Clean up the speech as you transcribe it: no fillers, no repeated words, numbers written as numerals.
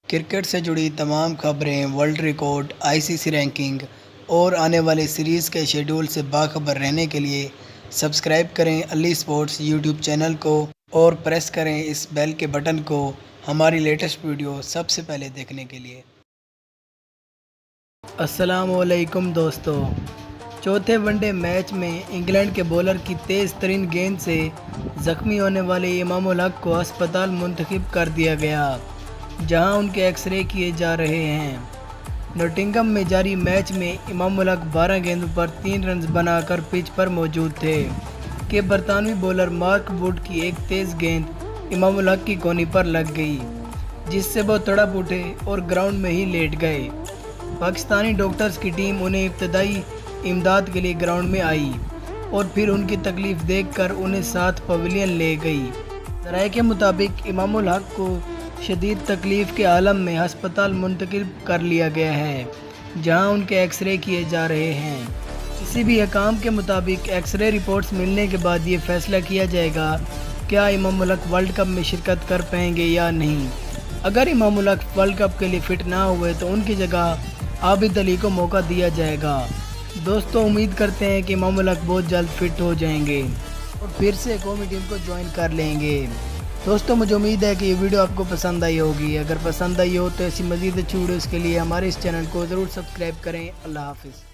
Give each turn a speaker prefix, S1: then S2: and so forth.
S1: Cricket سے جڑی تمام خبریں، ورلڈ ریکارڈ، ICC رینکنگ اور آنے والے سیریز کے شیڈول سے باخبر رہنے کے لیے سبسکرائب کریں علی اسپورٹس یوٹیوب چینل کو اور پریس کریں اس بیل کے بٹن کو ہماری لیٹسٹ ویڈیو سب سے پہلے دیکھنے کے لیے۔ السلام علیکم دوستو، چوتھے ون ڈے میچ میں انگلینڈ کے بولر کی تیز ترین گیند سے زخمی ہونے والے امام الحق کو ہسپتال منتقل کر دیا گیا، جہاں ان کے ایکس رے کیے جا رہے ہیں۔ نوٹنگھم میں جاری میچ میں امام الحق 12 گیندوں پر 3 رنز بنا کر پچ پر موجود تھے کہ برطانوی بولر مارک ووڈ کی ایک تیز گیند امام الحق کی کونی پر لگ گئی، جس سے وہ تڑپ اٹھے اور گراؤنڈ میں ہی لیٹ گئے۔ پاکستانی ڈاکٹرز کی ٹیم انہیں ابتدائی امداد کے لیے گراؤنڈ میں آئی اور پھر ان کی تکلیف دیکھ کر انہیں ساتھ پویلین لے گئی۔ ذرائع کے مطابق امام الحق کو شدید تکلیف کے عالم میں ہسپتال منتقل کر لیا گیا ہے، جہاں ان کے ایکس رے کیے جا رہے ہیں۔ کسی بھی حکام کے مطابق ایکس رے رپورٹس ملنے کے بعد یہ فیصلہ کیا جائے گا کیا امام الحق ورلڈ کپ میں شرکت کر پائیں گے یا نہیں۔ اگر امام الحق ورلڈ کپ کے لیے فٹ نہ ہوئے تو ان کی جگہ عابد علی کو موقع دیا جائے گا۔ دوستو، امید کرتے ہیں کہ امام الحق بہت جلد فٹ ہو جائیں گے اور پھر سے قومی ٹیم کو جوائن کر لیں گے۔ دوستو، مجھے امید ہے کہ یہ ویڈیو آپ کو پسند آئی ہوگی۔ اگر پسند آئی ہو تو ایسی مزید اچھی ویڈیوز کے لیے ہمارے اس چینل کو ضرور سبسکرائب کریں۔ اللہ حافظ۔